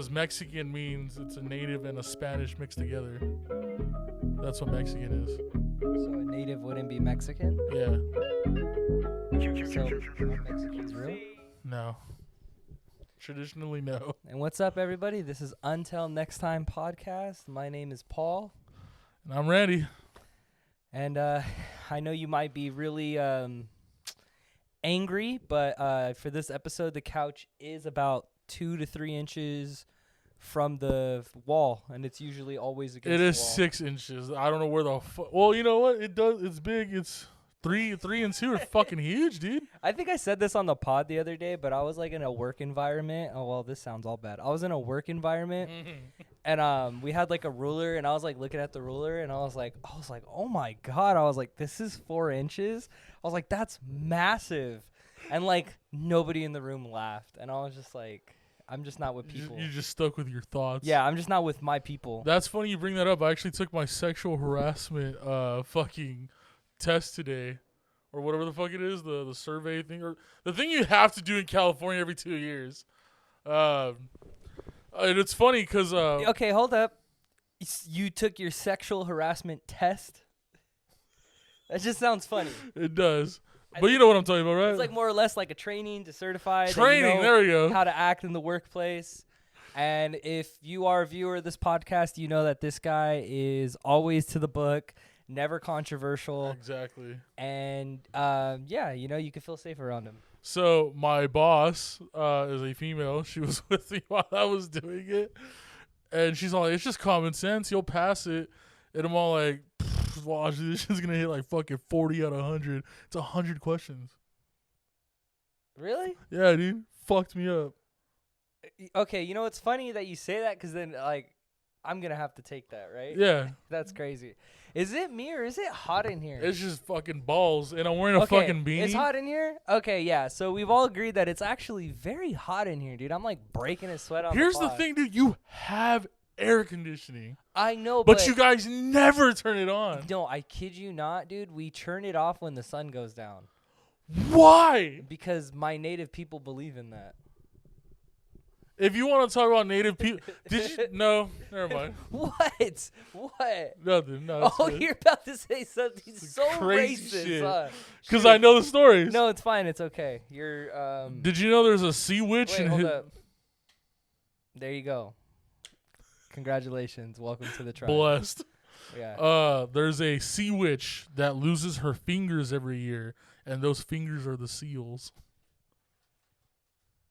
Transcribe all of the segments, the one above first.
Because Mexican means it's a native and a Spanish mixed together. That's what Mexican is. So a native wouldn't be Mexican? Yeah. So are Mexicans real? No. Traditionally, no. And what's up, everybody? This is Until Next Time podcast. My name is Paul. And I'm Randy. And I know you might be really angry, but for this episode, the couch is about 2 to 3 inches from the wall, and it's usually always against It is the wall. 6 inches. I don't know where the well, you know what? It does. It's big. It's 3 and 2 are fucking huge, dude. I think I said this on the pod the other day, but I was like in a work environment. Oh, well, this sounds all bad. I was in a work environment, and we had like a ruler, and I was like looking at the ruler, and I was like, oh my God. I was like, this is 4 inches. I was like, that's massive. And like nobody in the room laughed. And I was just like, I'm just not with people. You just stuck with your thoughts. Yeah, I'm just not with my people. That's funny you bring that up. I actually took my sexual harassment fucking test today, or whatever the fuck it is, the survey thing, or the thing you have to do in California every 2 years. And it's funny because Okay, hold up. You took your sexual harassment test? That just sounds funny. it does. But you know what I'm talking about, right? It's like more or less like a training to certify that you Training, know there we go. how to act in the workplace. And if you are a viewer of this podcast, you know that this guy is always to the book, never controversial. Exactly. And yeah, you know, you can feel safe around him. So my boss is a female. She was with me while I was doing it, and she's all like, "It's just common sense. You'll pass it." And I'm all like, "Watch, this shit's gonna hit like fucking 40 out of 100. It's 100 questions." Really? Yeah, dude, fucked me up. Okay, you know, it's funny that you say that because then, like, I'm going to have to take that, right? Yeah, That's crazy. Is it me or is it hot in here? it's just fucking balls, and I'm wearing a fucking beanie. It's hot in here? Okay, yeah. So we've all agreed that it's actually very hot in here, dude. I'm like breaking a sweat on Here's the the pod. thing, dude. You have air conditioning, I know, but you guys never turn it on. No, I kid you not, dude. We turn it off when the sun goes down Why? because my native people believe in that. If you want to talk about native people, did you? No, never mind. What? What? Nothing. No. Oh, you're about to say something so crazy racist, shit. huh? Because Shoot. I know the stories. No, it's fine. It's okay. You're Did you know there's a sea witch? Wait, hold up. There you go. Congratulations. Welcome to the tribe. Blessed. Yeah. There's a sea witch that loses her fingers every year, and those fingers are the seals.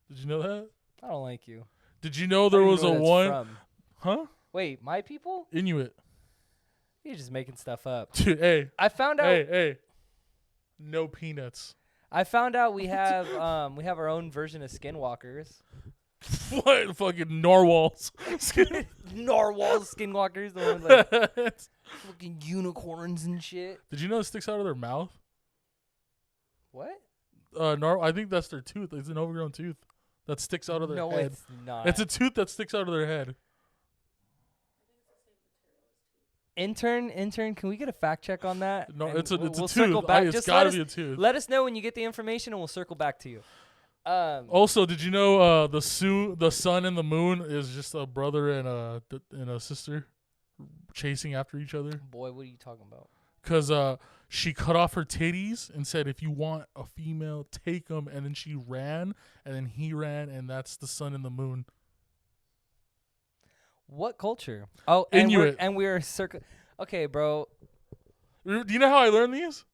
Did you know that? I don't like you. Did you know I there don't was even a know where that's one? from. Huh? Wait, my people? Inuit. You're just making stuff up. Dude, hey, I found out. hey. No peanuts. I found out we have our own version of skinwalkers. What? Fucking narwhals. Narwhals, skinwalkers, the ones like fucking unicorns and shit. Did you know it sticks out of their mouth? What? I think that's their tooth. It's an overgrown tooth that sticks out of their No, head. it's not. It's a tooth that sticks out of their head. Intern, can we get a fact check on that? No, And it's a we'll tooth. circle back. It's Just gotta let be us, a tooth. let us know when you get the information, and we'll circle back to you. Also, did you know the sun and the moon is just a brother and a sister chasing after each other? Boy, what are you talking about? Because she cut off her titties and said, "If you want a female, take them." And then she ran, and then he ran, and that's the sun and the moon. What culture? Oh, Inuit. and we're circle. Okay, bro. Do you know how I learned these?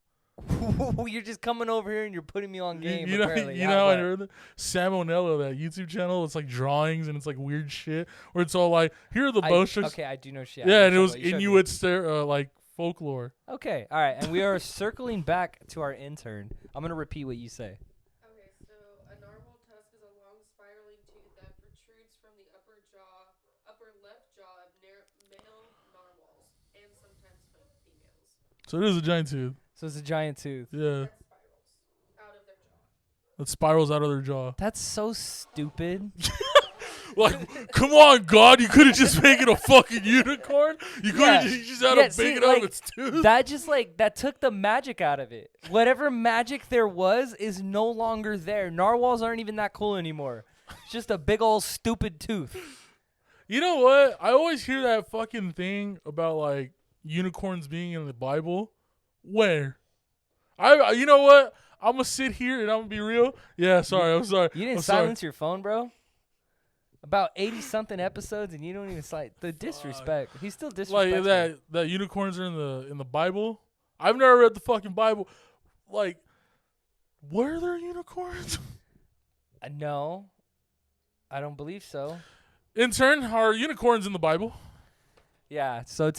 You're just coming over here and you're putting me on game. You know apparently. how I What? heard it? Salmonella, that YouTube channel. It's like drawings and it's like weird shit. Where it's all like, here are the bow strokes. Okay, I do know shit. Yeah, and it was Inuit like folklore. Okay, all right, and we are circling back to our intern. I'm gonna repeat what you say. Okay, so a narwhal tusk is a long spiraling tooth that protrudes from the upper left jaw of male narwhals, and sometimes females. So it is a giant tooth. So it's a giant tooth. Yeah, That spirals out of their jaw. that spirals out of their jaw. That's so stupid. Like, come on, God, you could have just made it a fucking unicorn. You could have just had to see, bake it out like, of its tooth. that just like that took the magic out of it. Whatever magic there was is no longer there. Narwhals aren't even that cool anymore. It's just a big old stupid tooth. You know what? I always hear that fucking thing about like unicorns being in the Bible. Where? You know what? I'm gonna sit here and I'm gonna be real. Yeah, sorry. I'm sorry. You didn't I'm sorry. silence your phone, bro? About 80 something episodes and you don't even the disrespect. He's still disrespectful. Like that unicorns are in the Bible. I've never read the fucking Bible. Like, were there unicorns? No. I don't believe so. Intern, are unicorns in the Bible? Yeah. So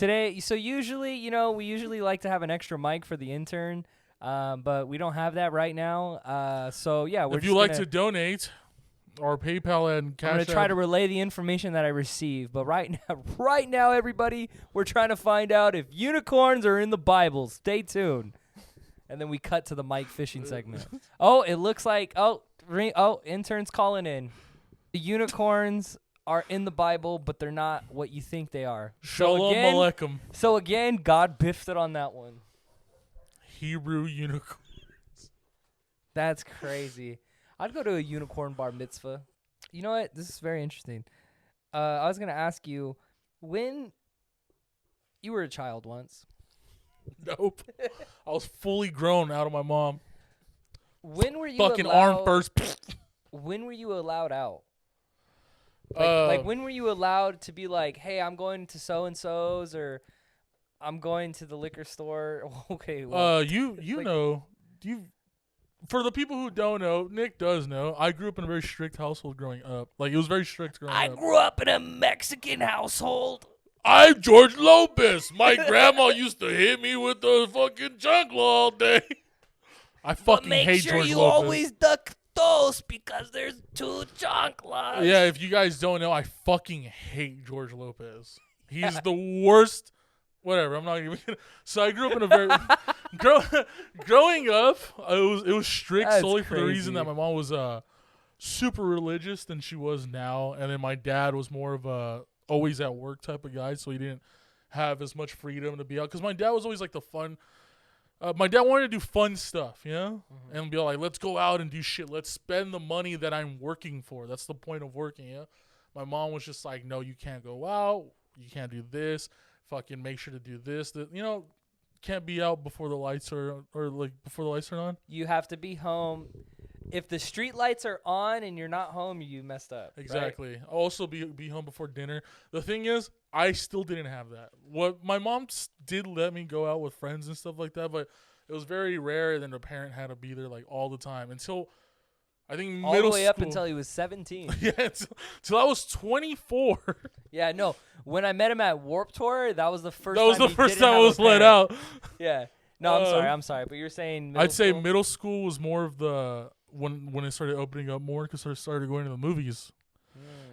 usually, we usually like to have an extra mic for the intern, but we don't have that right now. So yeah, If you like to donate, our PayPal and Cash I'm gonna App. try to relay the information that I receive. But right now, everybody, we're trying to find out if unicorns are in the Bible. Stay tuned. And then we cut to the Mike fishing segment. Oh, it looks like intern's calling in. The unicorns are in the Bible, but they're not what you think they are. Shalom Aleichem. So again, God biffed it on that one. Hebrew unicorn. That's crazy. I'd go to a unicorn bar mitzvah. You know what? This is very interesting. I was going to ask you, when you were a child once. Nope. I was fully grown out of my mom. When were you fucking allowed, arm first. When were you allowed out? Like when were you allowed to be like, hey, I'm going to so-and-so's or I'm going to the liquor store? Okay. Well, you like, know, for the people who don't know, Nick does know. I grew up in a very strict household growing up. Like, it was very strict growing up. I grew up in a Mexican household. I'm George Lopez. My grandma used to hit me with the fucking chancla all day. I fucking hate George Lopez. Make sure you always duck those because there's 2 chanclas. Yeah, if you guys don't know, I fucking hate George Lopez. He's the worst. Whatever, I'm not even gonna. So I grew up in a very growing up. It was strict solely for the reason that my mom was super religious than she was now, and then my dad was more of a always at work type of guy, so he didn't have as much freedom to be out. Because my dad was always like the fun. My dad wanted to do fun stuff, you know, and be like, let's go out and do shit. Let's spend the money that I'm working for. That's the point of working, yeah. My mom was just like, no, you can't go out. You can't do this. Fucking make sure to do this. You know, can't be out before the lights are before the lights are on. You have to be home. If the street lights are on and you're not home, you messed up. Exactly. Right? Also be home before dinner. The thing is, I still didn't have that. What my mom did let me go out with friends and stuff like that, but it was very rare. Then the parent had to be there like all the time until I think all middle the way school. up until he was 17. Yeah, until I was 24. Yeah, no. When I met him at Warped Tour, that was the first. That was the first time I was let out. Yeah. No, I'm sorry, but you're saying. I'd say middle school was more of the when it started opening up more because I started going to the movies.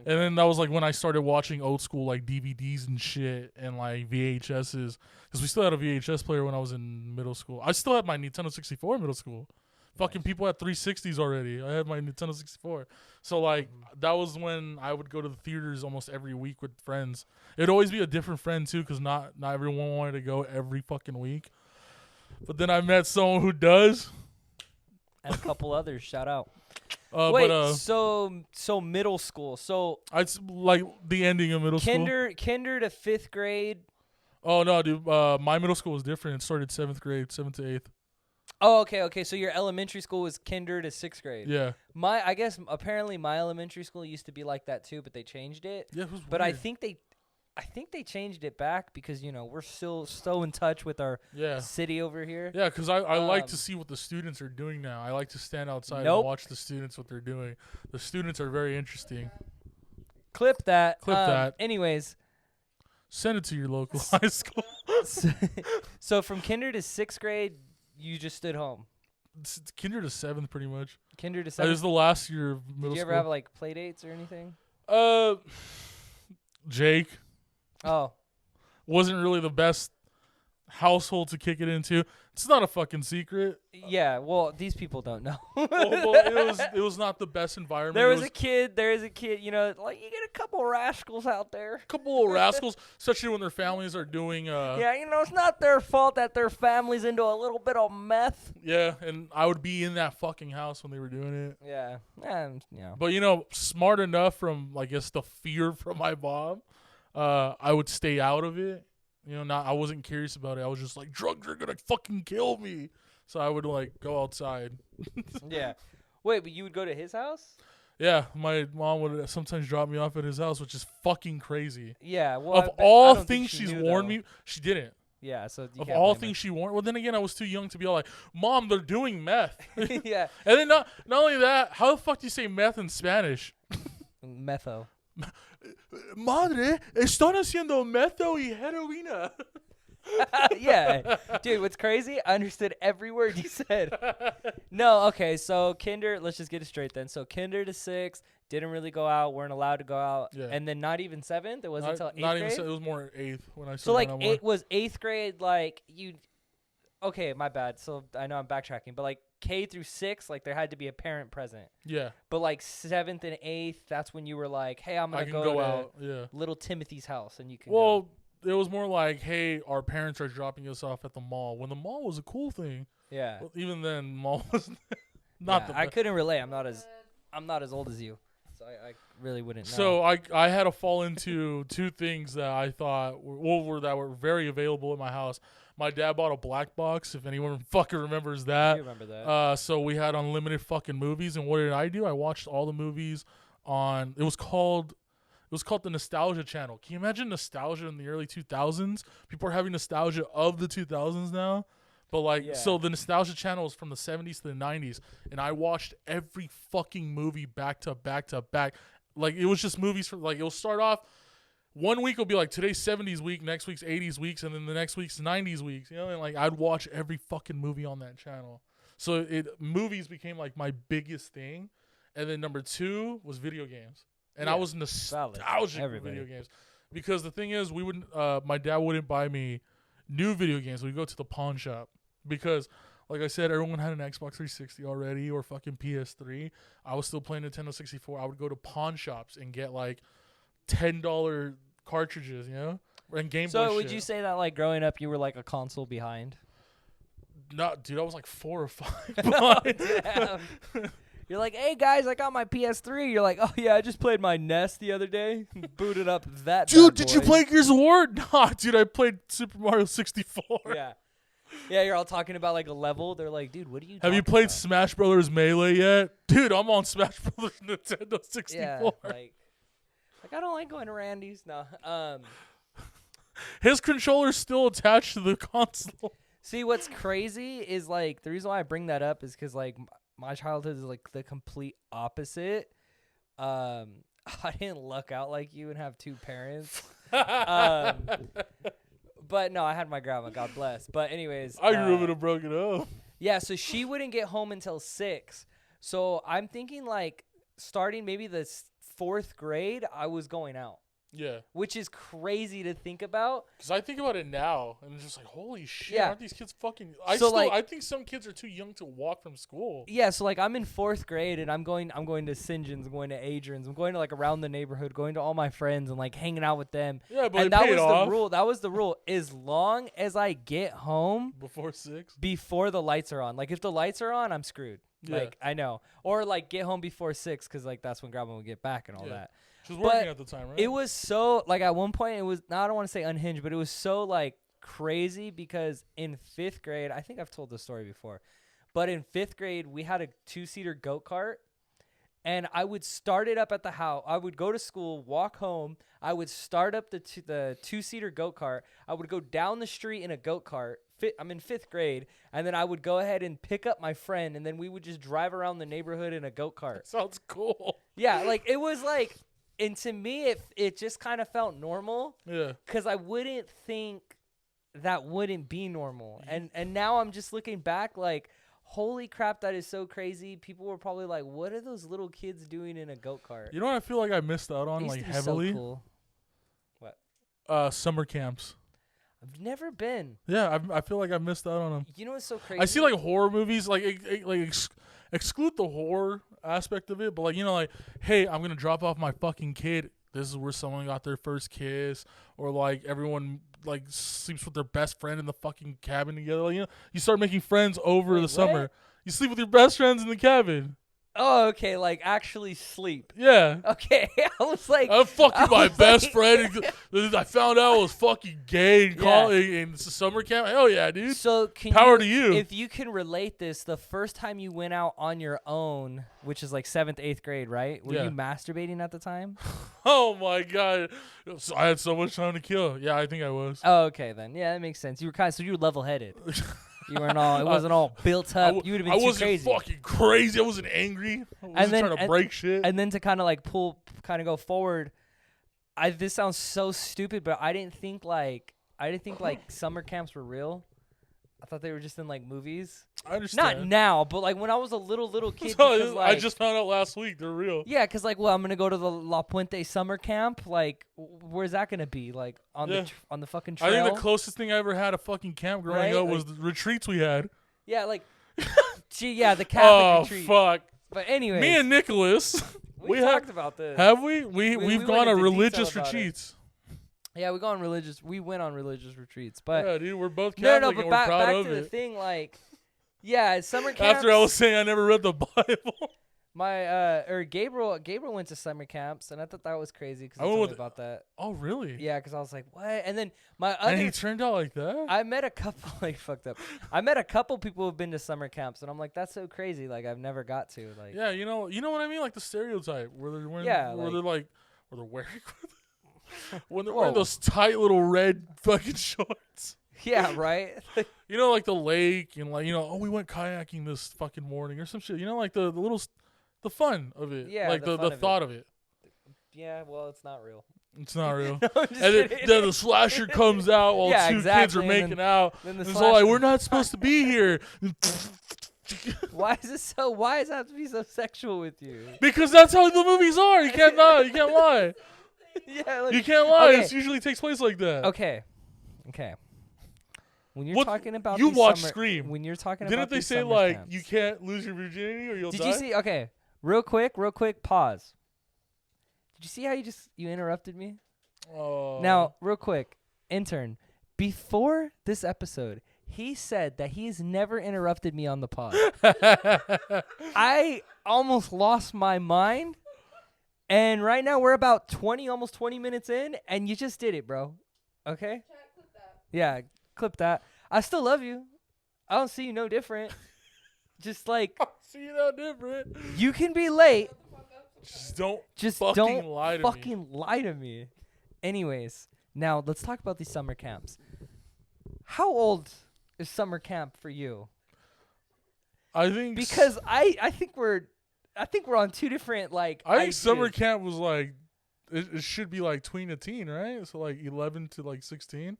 And then that was like when I started watching old school like DVDs and shit and like VHSs because we still had a VHS player when I was in middle school. I still had my Nintendo 64 in middle school. Fucking people had 360s already. I had my Nintendo 64. So like that was when I would go to the theaters almost every week with friends. It'd always be a different friend too because not everyone wanted to go every fucking week. But then I met someone who does. And a couple others. Shout out. Wait, so middle school. So it's like the ending of middle school. Kinder to 5th grade. Oh no, dude! My middle school was different. It started 7th grade, 7th to 8th. Oh, okay. So your elementary school was kinder to 6th grade. Yeah. I guess apparently my elementary school used to be like that too, but they changed it. Yeah, it was but weird. I think they changed it back because we're still so in touch with our city over here. Yeah, because I like to see what the students are doing now. I like to stand outside and watch the students what they're doing. The students are very interesting. Clip that. Anyways. Send it to your local high school. So from kinder to 6th grade, you just stood home. It's kinder to 7th, pretty much. Kinder to 7th. It was the last year of middle school. Did you ever have like play dates or anything? Jake. Oh. Wasn't really the best household to kick it into. It's not a fucking secret. Yeah, well, these people don't know. Well, it was not the best environment. There It was a kid. There is a kid. You know, like you get a couple rascals out there. couple of rascals, especially when their families are doing. Yeah, you know, it's not their fault that their family's into a little bit of meth. Yeah, and I would be in that fucking house when they were doing it. Yeah, and yeah. But smart enough from I guess the fear from my mom, I would stay out of it. I wasn't curious about it. I was just like, drugs are gonna fucking kill me. So I would like go outside. Yeah. Wait, but you would go to his house? Yeah, my mom would sometimes drop me off at his house, which is fucking crazy. Yeah. Well, Of I all don't think things she she's knew, warned though. me, she didn't. Yeah. So you Of can't all blame things she warned. Well, then again, I was too young to be all like, Mom, they're doing meth. her. And Yeah. then not only that, how the fuck do you say meth in Spanish? Metho. Madre, están haciendo metho y heroína. Yeah. Dude, what's crazy? I understood every word you said. No, okay. So kinder, let's just get it straight then. So kinder to 6, didn't really go out, weren't allowed to go out, Yeah. and then not even 7th. It wasn't until 8th Not grade. even. It was more 8th when I. So like started it was 8th grade. Like you. Okay, my bad. So I know I'm backtracking, but like K through 6, like there had to be a parent present. Yeah, But like 7th and 8th, that's when you were like, hey, I'm I gonna can go go to out. Yeah. little Timothy's house, and you can. Well, go. it was more like, hey, our parents are dropping us off at the mall. When the mall was a cool thing. Yeah. Well, even then, mall was not Yeah, the I best. couldn't relate. I'm not as old as you, so I really wouldn't know. So I had to fall into two things that I thought were very available in my house. My dad bought a black box, if anyone fucking remembers I that. remember that. So we had unlimited fucking movies, and what did I do? I watched all the movies on. It was called the Nostalgia Channel. Can you imagine nostalgia in the early 2000s? People are having nostalgia of the 2000s now. But Yeah. so the Nostalgia Channel is from the 70s to the 90s, and I watched every fucking movie back to back to back. Like it was just movies from it'll start off. One week will be like today's 70s week, next week's 80s weeks, and then the next week's 90s weeks. And like I'd watch every fucking movie on that channel. So movies became like my biggest thing, and then number 2 was video games, and I Yeah, was valid. nostalgic for Everybody. video games because the thing is, we wouldn't. My dad wouldn't buy me new video games. We'd go to the pawn shop because, like I said, everyone had an Xbox 360 already or fucking PS3. I was still playing Nintendo 64. I would go to pawn shops and get like $10 cartridges, and Game Boy. So would shit. you say that like growing up, you were like a console behind? Not, dude. I was like 4 or 5. behind. Damn. You're like, hey guys, I got my PS3. You're like, oh yeah, I just played my NES the other day. Booted up that. Dude, bad did you boy. play Gears of War? Nah, dude. I played Super Mario 64. Yeah. Yeah, you're all talking about like a level. They're like, dude, what are you? Have you talking played about? Smash Brothers Melee yet? Dude, I'm on Smash Brothers Nintendo 64. Yeah, like I don't like going to Randy's. No. His controller's still attached to the console. See, what's crazy is like the reason why I bring that up is because like my childhood is like the complete opposite. I didn't luck out like you and have 2 parents. But no, I had my grandma, God bless. But anyways, I grew up in a broken up. yeah, so she wouldn't get home until 6. So I'm thinking like starting maybe the 4th grade, I was going out, Yeah. which is crazy to think about. Because I think about it now, and it's just like, holy shit, Yeah. aren't these kids fucking... So, I think some kids are too young to walk from school. Yeah, so like I'm in 4th grade and I'm going to St. John's, I'm going to Adrian's, I'm going to like around the neighborhood, going to all my friends and like hanging out with them. Yeah, but And it that paid was off the rule. That was the rule. As long as I get home before 6. before the lights are on. Like if the lights are on, I'm screwed. Yeah. Like I know. Or like get home before 6 cuz like that's when grandma would get back and all Yeah. that. She was But working at the time, right? It was so like at one point it was I don't want to say unhinged, but it was so like crazy because in 5th grade, I think I've told this story before, but in 5th grade we had a 2-seater go-kart, and I would start it up at the house. I would go to school, walk home. I would start up the 2-seater go-kart. I would go down the street in a go-kart. I'm in 5th grade, and then I would go ahead and pick up my friend, and then we would just drive around the neighborhood in a go-kart. Sounds cool. Yeah, like it was like, and to me it just kind of felt normal. Yeah. Because I wouldn't think that wouldn't be normal. And now I'm just looking back like, holy crap, that is so crazy. People were probably like, what are those little kids doing in a go-kart? You know what I feel like I missed out It on, used like, to be heavily? So cool. Summer camps. I've never been. Yeah, I feel like I missed out on them. You know what's so crazy? I see like horror movies, like exclude the horror aspect of it, but like like, hey, I'm gonna drop off my fucking kid. This is where someone got their first kiss, or like everyone like sleeps with their best friend in the fucking cabin together. Like, you start making friends over the summer. You sleep with your best friends in the cabin. Oh, okay, like actually sleep. Yeah. Okay, I was like, I'm fucking my was best like- friend. I found out I was fucking gay in, Yeah. in summer camp. Hell yeah, dude. So can Power to you. If you can relate this, the first time you went out on your own, which is like 7th, 8th grade, right? Were Yeah. you masturbating at the time? Oh my god. So I had so much time to kill. Yeah, I think I was. Oh, okay then. Yeah, that makes sense. You were so you were level-headed. You weren't all. It wasn't all built up. You would have been I too wasn't crazy. fucking crazy. I wasn't angry. I wasn't trying to break shit. And then to kind of like go forward. This sounds so stupid, but I didn't think like summer camps were real. I thought they were just in like movies. I understand. Not now, but like when I was a little kid. So, because, I like, just found out last week. They're real. yeah, because like, well, I'm gonna go to the La Puente summer camp. Like, where's that gonna be? Like on Yeah. on the fucking I trail. think the closest thing I ever had a fucking camp growing Right? up was the retreats we had. yeah, like, gee, yeah, the Catholic retreat. Fuck. But anyway, Me and Nicholas. we have- talked about this. Have we? we We've went gone on into detail religious about it. retreats. Yeah, we went on religious retreats, but Yeah, dude, we're both no, Catholic but and we're proud back of to the it. thing, like, yeah, summer camps. After I was saying I never read the Bible. my Gabriel went to summer camps, and I thought that was crazy because I I went told me with- about that. Oh, really? Yeah, because I was like, what? And then my And he other, turned out like that? I met a couple like fucked up. I met a couple people who've been to summer camps, and I'm like, that's so crazy. Like I've never got to like. Yeah, you know what I mean? Like the stereotype where they're wearing, Yeah, where like- they're like, where they're wearing, when they're wearing Whoa. those tight little red fucking shorts. Yeah, right. You know, like the lake and like, oh, we went kayaking this fucking morning or some shit. You know, like the little, the fun of it. Yeah, like the the fun of it. thought of it. Yeah, well, it's not real. It's not real. No, I'm just And then, kidding. then the slasher comes out while Yeah, two kids exactly, are and making then- out. then the And it's all like, slasher- we're not supposed to be here. Why is it so? Why does it have to be so sexual with you? Because that's how the movies are. You can't lie. You can't lie. Yeah, like, You can't lie. Okay. It usually takes place like that. okay. When you're What- talking about you these watched summer, Scream. when you're talking Didn't about they these say summer like camps. you can't lose your virginity or you'll Did die? you see? Okay, real quick, pause. Did you see how you interrupted me? Oh. Now, real quick, intern. Before this episode, he said that he's never interrupted me on the pod. I almost lost my mind. And right now we're about almost 20 minutes in, and you just did it, bro. Okay? Chat, clip that. Yeah, clip that. I still love you. I don't see you no different. Just like, see that different. you can be late. Shut the fuck up sometimes. Just don't Just fucking don't lie to me. fucking lie to me. Anyways, now let's talk about these summer camps. How old is summer camp for you? I think Because I think we're on two different like. I think summer ideas. camp was like it should be like tween a teen, right? So like 11 to like 16.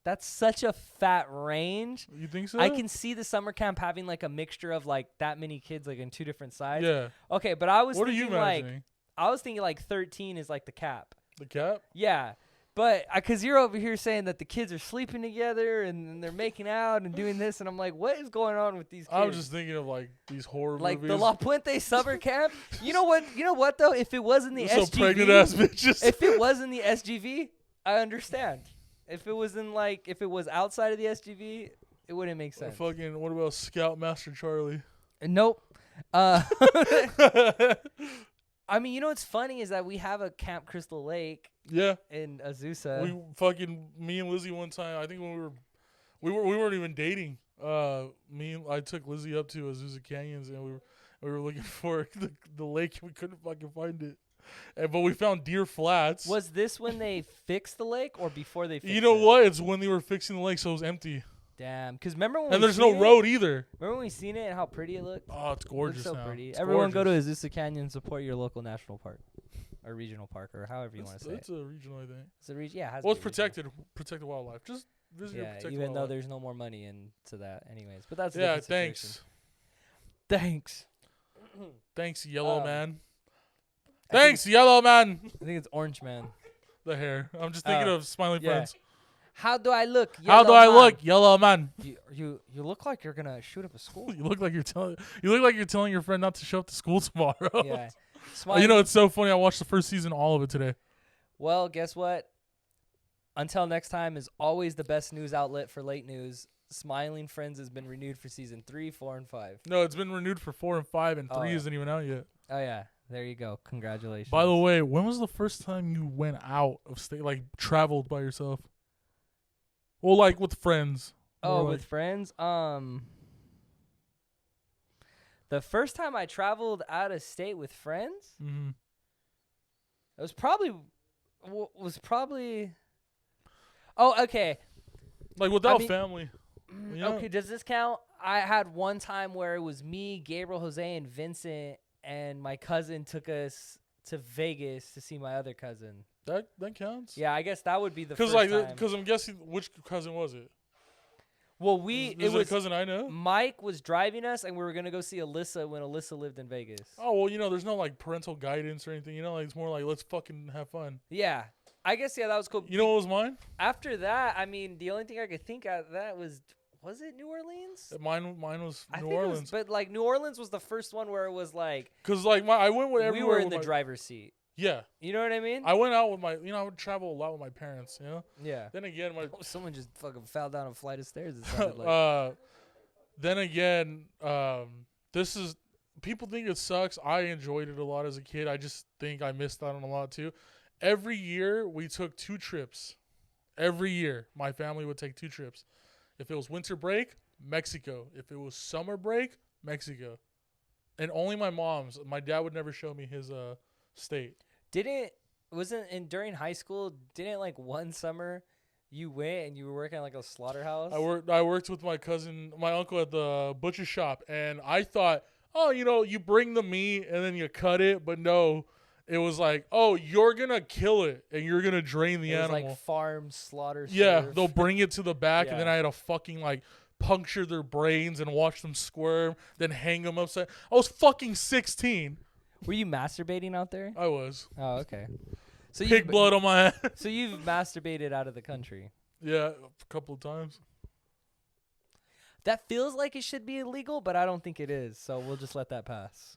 That's such a fat range. You think so? I can see the summer camp having like a mixture of like that many kids like in two different sides. Yeah. Okay, but I was What are thinking you like imagining? I was thinking like 13 is like the cap. The cap? Yeah. But because you're over here saying that the kids are sleeping together and they're making out and doing this, and I'm like, what is going on with these kids? I'm just thinking of like these horror like movies. the La Puente summer camp. You know what? You know what though? If it was in the so SGV, pregnant ass bitches. if it was in the SGV, I understand. If it was outside of the SGV, it wouldn't make sense. Fucking what about Scoutmaster Charlie? Nope. I mean, you know what's funny is that we have a Camp Crystal Lake Yeah. in Azusa. Me and Lizzie one time, I think when we weren't even dating. I took Lizzie up to Azusa Canyons and we were looking for the lake and we couldn't fucking find it. But we found Deer Flats. Was this when they fixed the lake or before they fixed it? You know what? It's when they were fixing the lake, so it was empty. Damn. Because remember when And we there's no seen it? road either. Remember when we seen it and how pretty it looked? Oh, it's It gorgeous looks so now. pretty. It's Everyone go to gorgeous. Azusa Canyon, support your local national park. Or regional park, or however you want to say It's it. a regional, I think. It's a region. Yeah, it has Well, to it's be regional. protected wildlife. Just visit your Yeah, protected even though wildlife. there's no more money into that, anyways. But that's a Yeah, different situation. thanks. Thanks. Thanks, Yellow Um, Man. I think Thanks, Yellow Man. I think it's Orange Man. The hair. I'm just thinking of Smiling yeah. Friends. How do I look? How do yellow I man? look, yellow man? You look like you're gonna shoot up a school. You look like you're telling your friend not to show up to school tomorrow. Yeah. You know, it's so funny. I watched the first season, all of it today. Well, guess what? Until next time is always the best news outlet for late news. Smiling Friends has been renewed for season 3, 4, and 5. No, it's been renewed for 4 and 5, and 3 yeah. isn't even out yet. Oh yeah, there you go. Congratulations. By the way, when was the first time you went out of state, like traveled by yourself? Well, like with friends. Oh, Or with friends. The first time I traveled out of state with friends, Mm-hmm. it was probably. Oh, okay. Like without mean- family. You know? Okay, does this count? I had one time where it was me, Gabriel, Jose, and Vincent, and my cousin took us to Vegas to see my other cousin. That counts. Yeah, I guess that would be the Because first like, time. because I'm guessing which cousin was it? Well, Is it it a was cousin I know? Mike was driving us, and we were gonna go see Alyssa when Alyssa lived in Vegas. Oh well, you know, there's no like parental guidance or anything. You know, like it's more like let's fucking have fun. Yeah, I guess that was cool. You know what was mine? After that, I mean, the only thing I could think of that was it New Orleans? Mine was I New think Orleans. it was, but like New Orleans was the first one where it was like Because like I went with we everywhere. were in with the my- driver's seat. Yeah, You know what I mean? I went out with I would travel a lot with my parents. You know. Yeah. Then again, my Someone just fucking fell down a flight of stairs. It sounded like. then again, this is people think it sucks. I enjoyed it a lot as a kid. I just think I missed out on a lot too. Every year we took 2 trips. Every year my family would take 2 trips. If it was winter break, Mexico. If it was summer break, Mexico. And only my dad would never show me his state. During high school, didn't like one summer you went and you were working at like a slaughterhouse? I worked with my uncle at the butcher shop, and I thought, oh, you know, you bring the meat and then you cut it, but no, it was like, oh, you're gonna kill it and you're gonna drain the It was animal. like farm slaughter. Yeah, serve. they'll bring it to the back, and then Yeah. I had to fucking like puncture their brains and watch them squirm, then hang them upside. I was fucking 16. Were you masturbating out there? I was Oh, okay. So pig blood on my ass. So you've masturbated out of the country. Yeah, a couple of times. That feels like it should be illegal, but I don't think it is. So we'll just let that pass.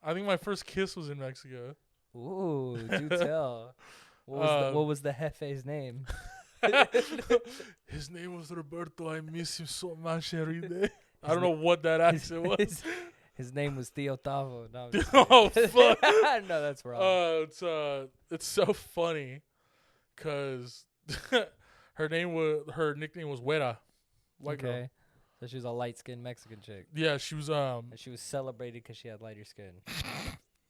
I think my first kiss was in Mexico. Ooh, do tell. What was the Jefe's name? His name was Roberto. I miss him so much every day. I don't know what that accent was. His name was Theo Tavo. No, Oh fuck! no, that's wrong. It's so funny, cause her nickname was Wera. White girl. Okay. So she was a light-skinned Mexican chick. Yeah, she was And she was celebrated because she had lighter skin.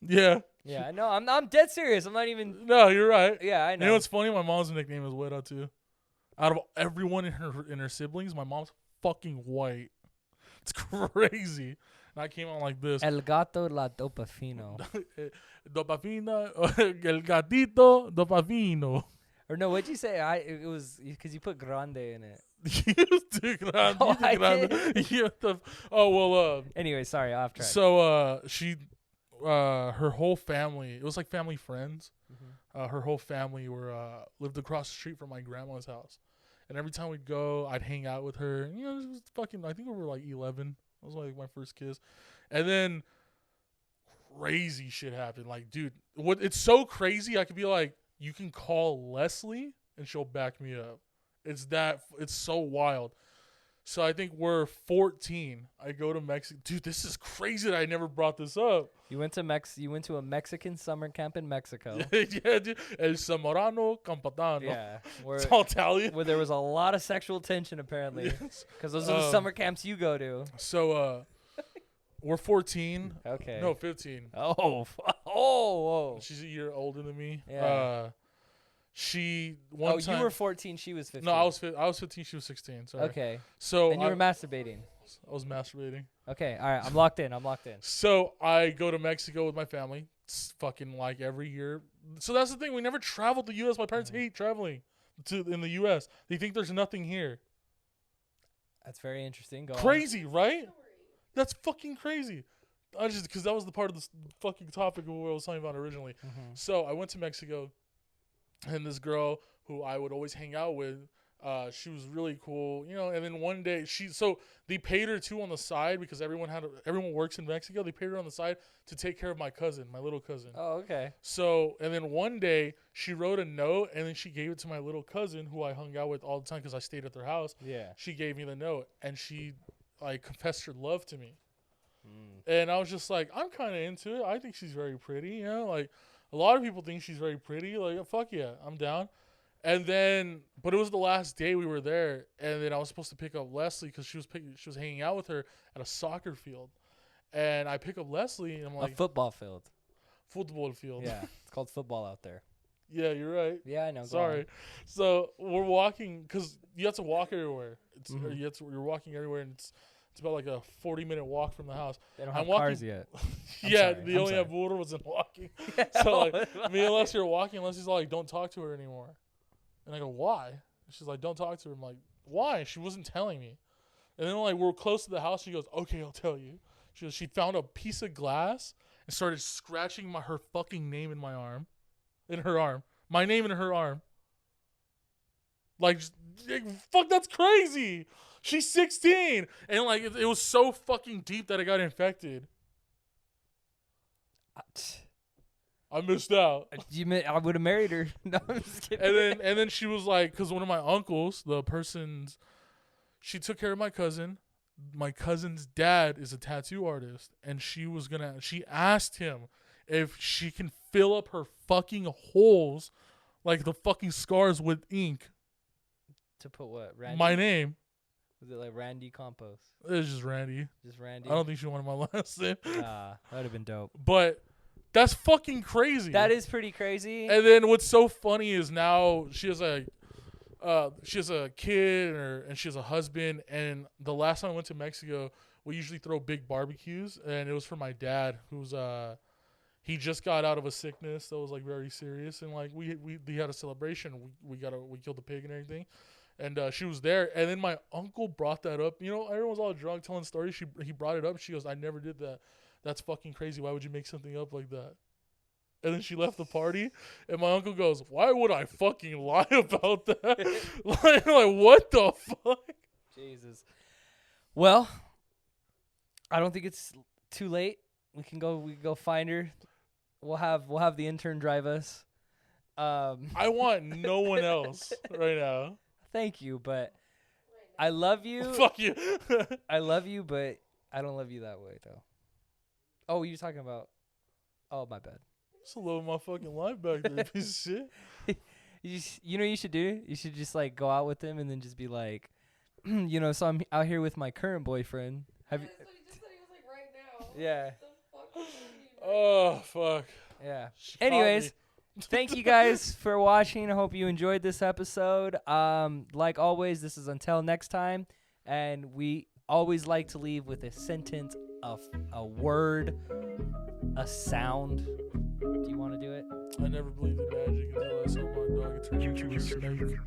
Yeah. Yeah, I know. I'm dead serious. I'm not even. No, you're right. Yeah, I You know. know what's funny? My mom's nickname is Wera too. Out of everyone in her siblings, my mom's fucking white. It's crazy. And I came out like this. El gato la dopafino. Dopafina, el gatito, dopafino. Or no, what'd you say? It was because you put grande in it. You too grande. No, I Well, Anyway, sorry, off track. so she, her whole family, it was like family friends. Mhm. Her whole family lived across the street from my grandma's house. And every time we'd go, I'd hang out with her. And, you know, it was fucking, I think we were like 11. That was like my first kiss. And then crazy shit happened. Like, dude, it's so crazy. I could be like, you can call Leslie and she'll back me up. It's so wild. So I think we're 14. I go to Mexico. Dude, this is crazy that I never brought this up. You went to a Mexican summer camp in Mexico. Yeah, dude. El Zamorano Campatano. Yeah, It's all Italian. where there was a lot of sexual tension apparently, Yes. because those are the summer camps you go to. So we're 14. Okay. No, 15. Oh. She's a year older than me. Yeah. She Oh, one time. you were 14. She was 15. No, I was 15. She was 16. Sorry. Okay. So And you were masturbating. I was masturbating. Okay. All right. I'm locked in. So I go to Mexico with my family. It's fucking like every year. So that's the thing. We never traveled to U.S. My parents hate traveling in the U.S. They think there's nothing here. That's very interesting. Go on. Crazy, right? That's fucking crazy. Because that was the part of this fucking topic of what I was talking about originally. Mhm. So I went to Mexico, and this girl who I would always hang out with, She was really cool, you know. And then one day they paid her too on the side because everyone works in Mexico. They paid her on the side to take care of my cousin, my little cousin. Oh, okay. So, and then one day she wrote a note and then she gave it to my little cousin who I hung out with all the time because I stayed at their house. Yeah. She gave me the note and she like confessed her love to me. Mm. And I was just like, I'm kind of into it. I think she's very pretty, you know? Like, a lot of people think she's very pretty. Like, fuck yeah, I'm down. And then, but it was the last day we were there, and then I was supposed to pick up Leslie because she was hanging out with her at a soccer field. And I pick up Leslie, and I'm A like, football field. football field. Yeah, it's called football out there. Yeah, you're right. Yeah, I know. Go Sorry. on. So we're walking because you have to walk everywhere. Mhm. You're walking everywhere, and it's about like a 40-minute walk from the house. They don't I'm have walking- cars yet. Yeah, sorry, the I'm only sorry. have burros and walking. So like me and Leslie are walking. Leslie's like, "Don't talk to her anymore," and I go, "Why?" And she's like, "Don't talk to her." I'm like, "Why?" She wasn't telling me. And then like we're close to the house. She goes, "Okay, I'll tell you." She goes, she found a piece of glass and started scratching her fucking name in my arm, my name in her arm. Like, fuck, that's crazy. She's 16, and like it was so fucking deep that it got infected. I missed out. I would have married her. No, I'm just kidding. And then she was like, because one of my uncles, she took care of my cousin. My cousin's dad is a tattoo artist, and she asked him if she can fill up her fucking holes, like the fucking scars, with ink. To put what? Randy? My name. Was it like Randy Campos? It's just Randy. Just Randy? I don't think she wanted my last name. That would have been dope. But that's fucking crazy. That is pretty crazy. And then what's so funny is now she has a kid and she has a husband. And the last time I went to Mexico, we usually throw big barbecues, and it was for my dad, who's he just got out of a sickness that was like very serious, and like we had a celebration. We killed the pig and everything, and she was there. And then my uncle brought that up. You know, everyone's all drunk telling stories. He brought it up. She goes, "I never did that. That's fucking crazy. Why would you make something up like that?" And then she left the party, and my uncle goes, "Why would I fucking lie about that?" like what the fuck? Jesus. Well, I don't think it's too late. We can go find her. We'll have the intern drive us. I want no one else right now. Thank you, but I love you. Fuck you. I love you, but I don't love you that way though. Oh, you're talking about? Oh, my bad. Just a little my fucking life back there, piece of shit. You know what you should do? You should just like go out with him and then just be like, so I'm out here with my current boyfriend. Have you? That's what he just said. He was like, right now. Yeah. What the fuck does that mean, right Oh fuck. Yeah. She caught Anyways, me. thank you guys for watching. I hope you enjoyed this episode. Like always, this is until next time, and we always like to leave with a sentence, a word, a sound. Do you want to do it? I never believed in magic until I saw my dog turn into a snake.